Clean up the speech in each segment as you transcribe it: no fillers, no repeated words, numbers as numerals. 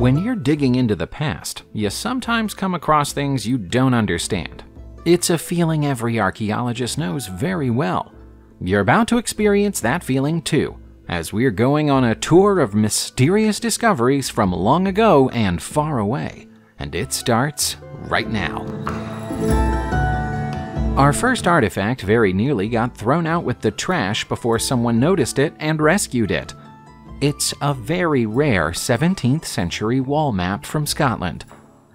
When you're digging into the past, you sometimes come across things you don't understand. It's a feeling every archaeologist knows very well. You're about to experience that feeling too, as we're going on a tour of mysterious discoveries from long ago and far away. And it starts right now. Our first artifact very nearly got thrown out with the trash before someone noticed it and rescued it. It's a very rare 17th century wall map from Scotland.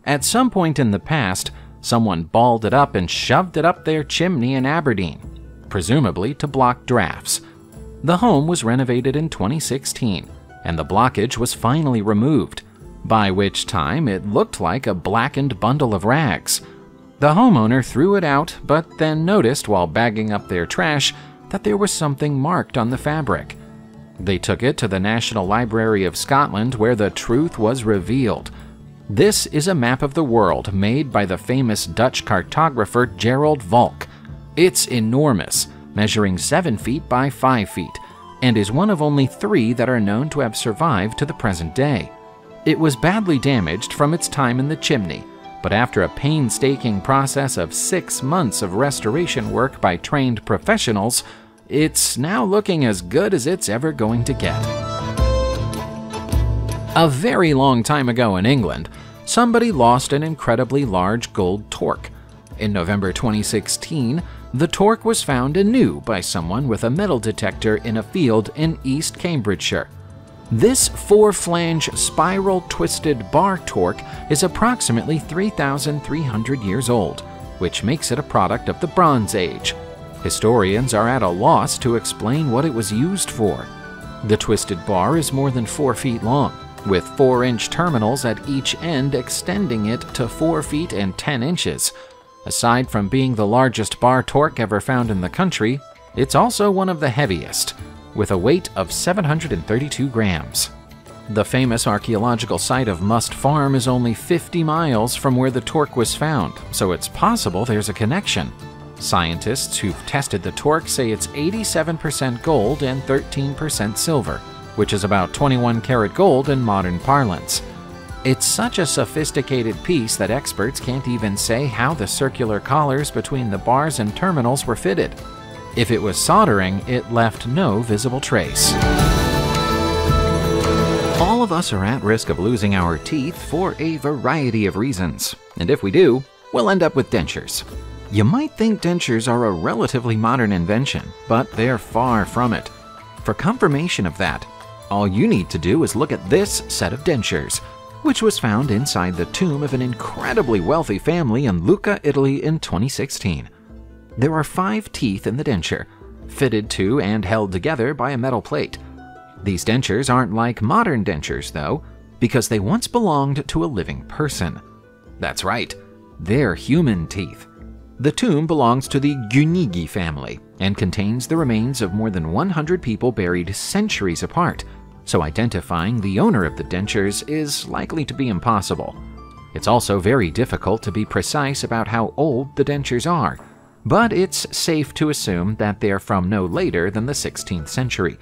At some point in the past, someone balled it up and shoved it up their chimney in Aberdeen, presumably to block drafts. The home was renovated in 2016, and the blockage was finally removed, by which time it looked like a blackened bundle of rags. The homeowner threw it out, but then noticed while bagging up their trash that there was something marked on the fabric. They took it to the National Library of Scotland, where the truth was revealed. This is a map of the world made by the famous Dutch cartographer Gerald Valk. It's enormous, measuring 7 feet by 5 feet, and is one of only 3 that are known to have survived to the present day. It was badly damaged from its time in the chimney, but after a painstaking process of 6 months of restoration work by trained professionals, it's now looking as good as it's ever going to get. A very long time ago in England, somebody lost an incredibly large gold torque. In November 2016, the torque was found anew by someone with a metal detector in a field in East Cambridgeshire. This 4-flange spiral twisted bar torque is approximately 3,300 years old, which makes it a product of the Bronze Age. Historians are at a loss to explain what it was used for. The twisted bar is more than 4 feet long, with 4-inch terminals at each end extending it to 4 feet and 10 inches. Aside from being the largest bar torque ever found in the country, it's also one of the heaviest, with a weight of 732 grams. The famous archaeological site of Must Farm is only 50 miles from where the torque was found, so it's possible there's a connection. Scientists who've tested the torque say it's 87% gold and 13% silver, which is about 21 karat gold in modern parlance. It's such a sophisticated piece that experts can't even say how the circular collars between the bars and terminals were fitted. If it was soldering, it left no visible trace. All of us are at risk of losing our teeth for a variety of reasons, and if we do, we'll end up with dentures. You might think dentures are a relatively modern invention, but they're far from it. For confirmation of that, all you need to do is look at this set of dentures, which was found inside the tomb of an incredibly wealthy family in Lucca, Italy in 2016. There are 5 teeth in the denture, fitted to and held together by a metal plate. These dentures aren't like modern dentures, though, because they once belonged to a living person. That's right, they're human teeth. The tomb belongs to the Guinigi family and contains the remains of more than 100 people buried centuries apart, so identifying the owner of the dentures is likely to be impossible. It's also very difficult to be precise about how old the dentures are, but it's safe to assume that they're from no later than the 16th century.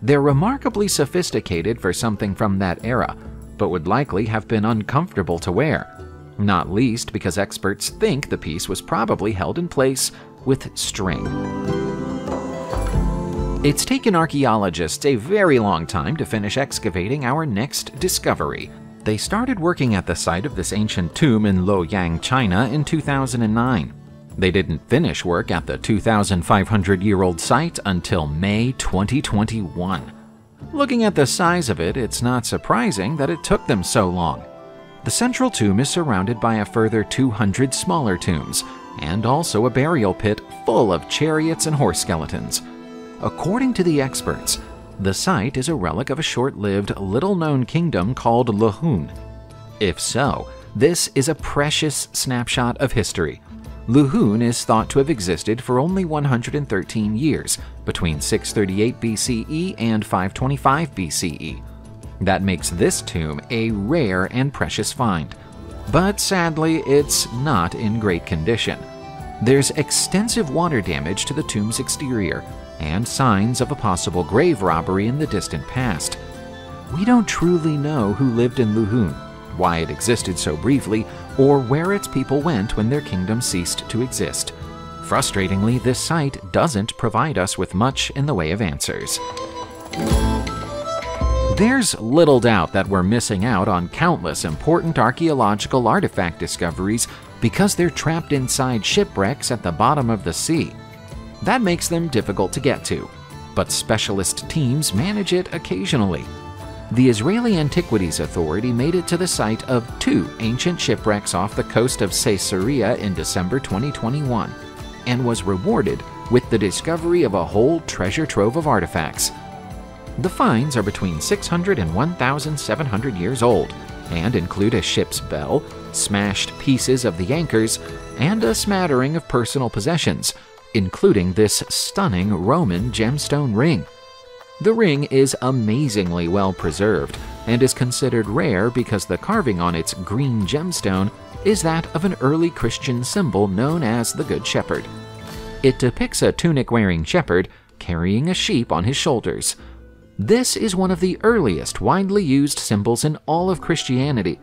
They're remarkably sophisticated for something from that era, but would likely have been uncomfortable to wear, not least because experts think the piece was probably held in place with string. It's taken archaeologists a very long time to finish excavating our next discovery. They started working at the site of this ancient tomb in Luoyang, China in 2009. They didn't finish work at the 2,500-year-old site until May 2021. Looking at the size of it, it's not surprising that it took them so long. The central tomb is surrounded by a further 200 smaller tombs, and also a burial pit full of chariots and horse skeletons. According to the experts, the site is a relic of a short-lived, little-known kingdom called Luhun. If so, this is a precious snapshot of history. Luhun is thought to have existed for only 113 years, between 638 BCE and 525 BCE. That makes this tomb a rare and precious find. But sadly, it's not in great condition. There's extensive water damage to the tomb's exterior, and signs of a possible grave robbery in the distant past. We don't truly know who lived in Luhun, why it existed so briefly, or where its people went when their kingdom ceased to exist. Frustratingly, this site doesn't provide us with much in the way of answers. There's little doubt that we're missing out on countless important archaeological artifact discoveries because they're trapped inside shipwrecks at the bottom of the sea. That makes them difficult to get to, but specialist teams manage it occasionally. The Israeli Antiquities Authority made it to the site of 2 ancient shipwrecks off the coast of Caesarea in December 2021, and was rewarded with the discovery of a whole treasure trove of artifacts. The finds are between 600 and 1,700 years old, and include a ship's bell, smashed pieces of the anchors, and a smattering of personal possessions, including this stunning Roman gemstone ring. The ring is amazingly well preserved, and is considered rare because the carving on its green gemstone is that of an early Christian symbol known as the Good Shepherd. It depicts a tunic-wearing shepherd carrying a sheep on his shoulders. This is one of the earliest widely used symbols in all of Christianity.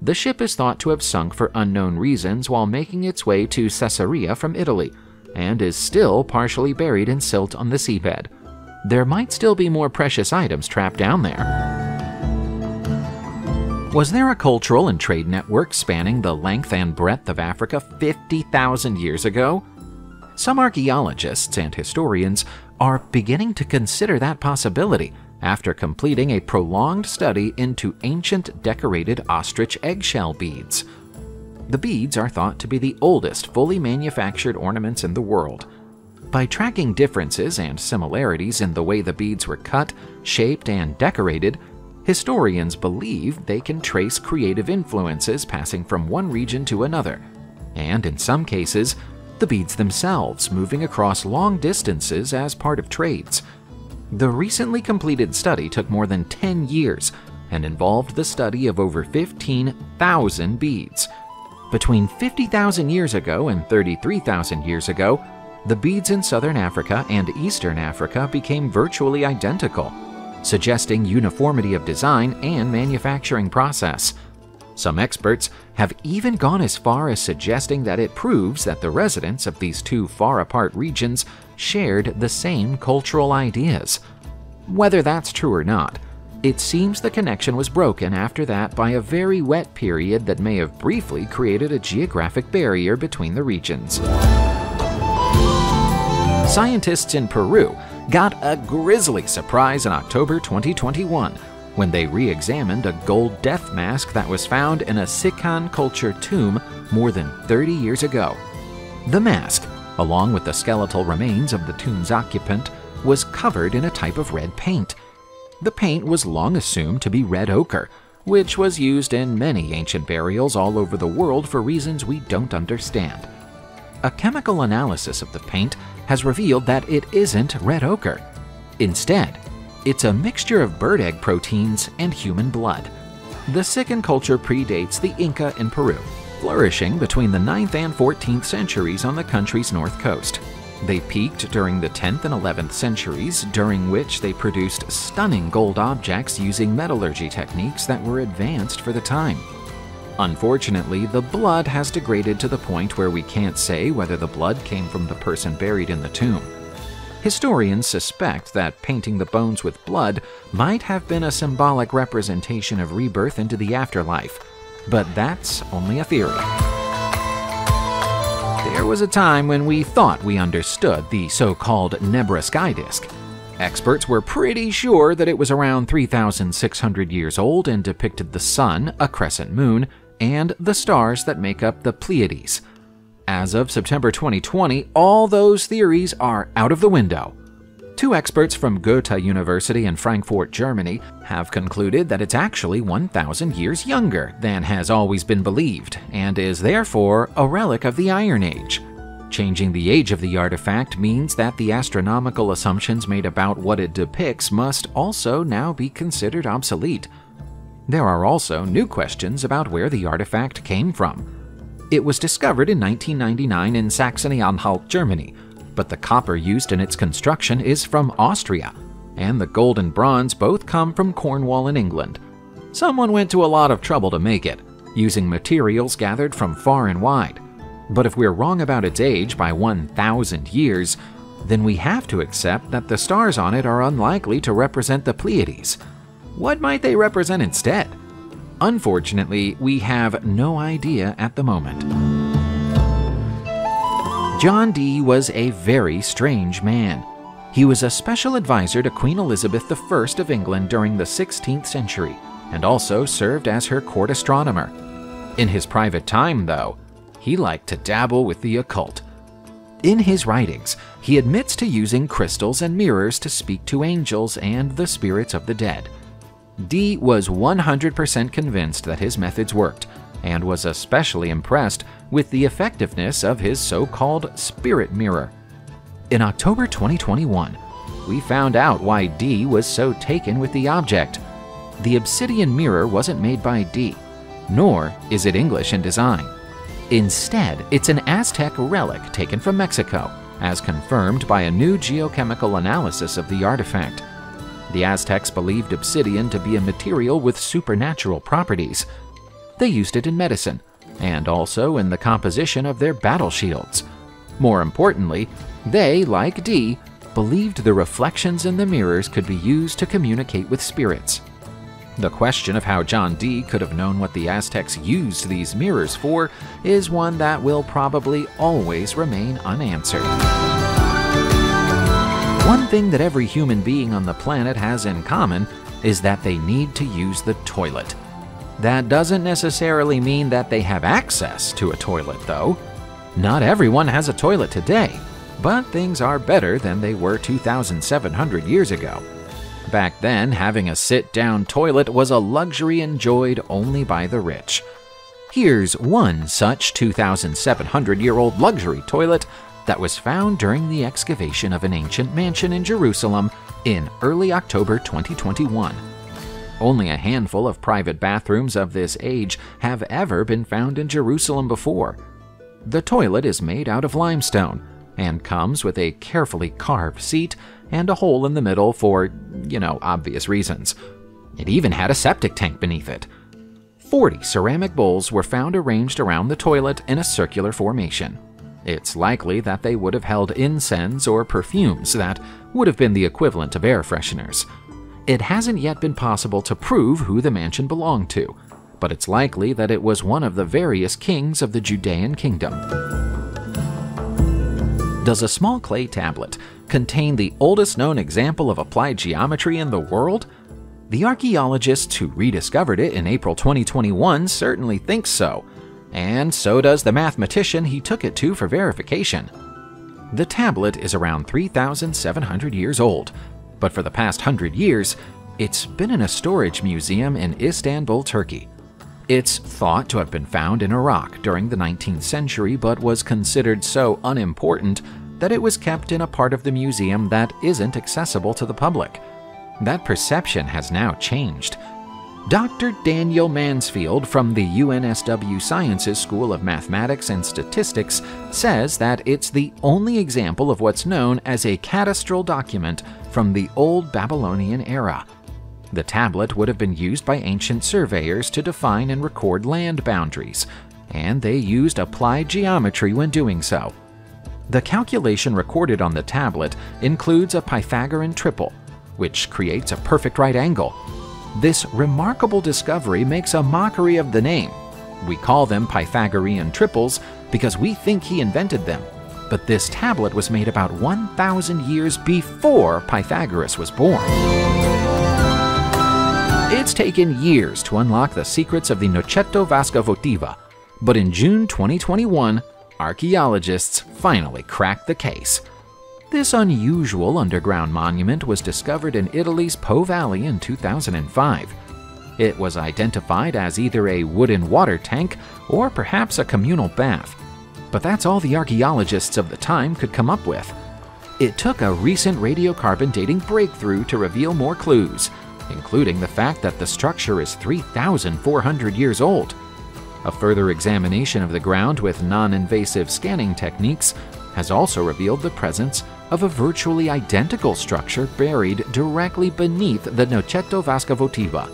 The ship is thought to have sunk for unknown reasons while making its way to Caesarea from Italy, and is still partially buried in silt on the seabed. There might still be more precious items trapped down there. Was there a cultural and trade network spanning the length and breadth of Africa 50,000 years ago? Some archaeologists and historians are beginning to consider that possibility after completing a prolonged study into ancient decorated ostrich eggshell beads. The beads are thought to be the oldest fully manufactured ornaments in the world. By tracking differences and similarities in the way the beads were cut, shaped, and decorated, historians believe they can trace creative influences passing from one region to another, and in some cases, the beads themselves moving across long distances as part of trades. The recently completed study took more than 10 years and involved the study of over 15,000 beads. Between 50,000 years ago and 33,000 years ago, the beads in southern Africa and eastern Africa became virtually identical, suggesting uniformity of design and manufacturing process. Some experts have even gone as far as suggesting that it proves that the residents of these 2 far-apart regions shared the same cultural ideas. Whether that's true or not, it seems the connection was broken after that by a very wet period that may have briefly created a geographic barrier between the regions. Scientists in Peru got a grisly surprise in October 2021 when they re-examined a gold death mask that was found in a Sican culture tomb more than 30 years ago. The mask, along with the skeletal remains of the tomb's occupant, was covered in a type of red paint. The paint was long assumed to be red ochre, which was used in many ancient burials all over the world for reasons we don't understand. A chemical analysis of the paint has revealed that it isn't red ochre. Instead, it's a mixture of bird egg proteins and human blood. The Sican culture predates the Inca in Peru, flourishing between the 9th and 14th centuries on the country's north coast. They peaked during the 10th and 11th centuries, during which they produced stunning gold objects using metallurgy techniques that were advanced for the time. Unfortunately, the blood has degraded to the point where we can't say whether the blood came from the person buried in the tomb. Historians suspect that painting the bones with blood might have been a symbolic representation of rebirth into the afterlife, but that's only a theory. There was a time when we thought we understood the so-called Nebra Sky disk. Experts were pretty sure that it was around 3,600 years old and depicted the sun, a crescent moon, and the stars that make up the Pleiades. As of September 2020, all those theories are out of the window. 2 experts from Goethe University in Frankfurt, Germany, have concluded that it's actually 1,000 years younger than has always been believed, and is therefore a relic of the Iron Age. Changing the age of the artifact means that the astronomical assumptions made about what it depicts must also now be considered obsolete. There are also new questions about where the artifact came from. It was discovered in 1999 in Saxony-Anhalt, Germany, but the copper used in its construction is from Austria. and the gold and bronze both come from Cornwall in England. Someone went to a lot of trouble to make it, using materials gathered from far and wide. But if we're wrong about its age by 1,000 years, then we have to accept that the stars on it are unlikely to represent the Pleiades. What might they represent instead? Unfortunately, we have no idea at the moment. John Dee was a very strange man. He was a special advisor to Queen Elizabeth I of England during the 16th century, and also served as her court astronomer. In his private time, though, he liked to dabble with the occult. In his writings, he admits to using crystals and mirrors to speak to angels and the spirits of the dead. Dee was 100% convinced that his methods worked, and was especially impressed with the effectiveness of his so-called spirit mirror. In October 2021, we found out why Dee was so taken with the object. The Obsidian mirror wasn't made by Dee, nor is it English in design. Instead, it's an Aztec relic taken from Mexico, as confirmed by a new geochemical analysis of the artifact. The Aztecs believed obsidian to be a material with supernatural properties. They used it in medicine, and also in the composition of their battle shields. More importantly, they, like Dee, believed the reflections in the mirrors could be used to communicate with spirits. The question of how John Dee could have known what the Aztecs used these mirrors for is one that will probably always remain unanswered. One thing that every human being on the planet has in common is that they need to use the toilet. That doesn't necessarily mean that they have access to a toilet, though. Not everyone has a toilet today, but things are better than they were 2,700 years ago. Back then, having a sit-down toilet was a luxury enjoyed only by the rich. Here's one such 2,700-year-old luxury toilet that was found during the excavation of an ancient mansion in Jerusalem in early October 2021. Only a handful of private bathrooms of this age have ever been found in Jerusalem before. The toilet is made out of limestone and comes with a carefully carved seat and a hole in the middle for, obvious reasons. It even had a septic tank beneath it. 40 ceramic bowls were found arranged around the toilet in a circular formation. It's likely that they would have held incense or perfumes that would have been the equivalent of air fresheners. It hasn't yet been possible to prove who the mansion belonged to, but it's likely that it was one of the various kings of the Judean kingdom. Does a small clay tablet contain the oldest known example of applied geometry in the world? The archaeologists who rediscovered it in April 2021 certainly think so, and so does the mathematician he took it to for verification. The tablet is around 3,700 years old, but for the past 100 years, it's been in a storage museum in Istanbul, Turkey. It's thought to have been found in Iraq during the 19th century, but was considered so unimportant that it was kept in a part of the museum that isn't accessible to the public. That perception has now changed. Dr. Daniel Mansfield from the UNSW Sciences School of Mathematics and Statistics says that it's the only example of what's known as a cadastral document from the Old Babylonian era. The tablet would have been used by ancient surveyors to define and record land boundaries, and they used applied geometry when doing so. The calculation recorded on the tablet includes a Pythagorean triple, which creates a perfect right angle. This remarkable discovery makes a mockery of the name. We call them Pythagorean triples because we think he invented them, but this tablet was made about 1,000 years before Pythagoras was born. It's taken years to unlock the secrets of the Noceto Vasca Votiva, but in June 2021, archaeologists finally cracked the case. This unusual underground monument was discovered in Italy's Po Valley in 2005. It was identified as either a wooden water tank or perhaps a communal bath, but that's all the archaeologists of the time could come up with. It took a recent radiocarbon dating breakthrough to reveal more clues, including the fact that the structure is 3,400 years old. A further examination of the ground with non-invasive scanning techniques has also revealed the presence of a virtually identical structure buried directly beneath the Noceto Vasca Votiva.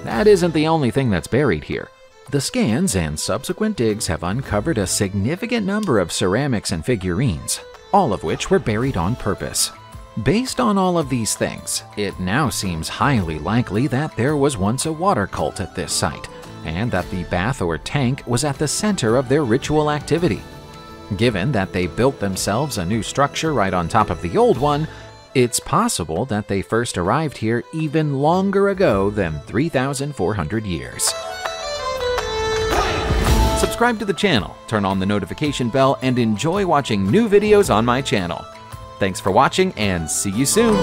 That isn't the only thing that's buried here. The scans and subsequent digs have uncovered a significant number of ceramics and figurines, all of which were buried on purpose. Based on all of these things, it now seems highly likely that there was once a water cult at this site, and that the bath or tank was at the center of their ritual activity. Given that they built themselves a new structure right on top of the old one, it's possible that they first arrived here even longer ago than 3,400 years. Subscribe to the channel, turn on the notification bell, and enjoy watching new videos on my channel. Thanks for watching, and see you soon!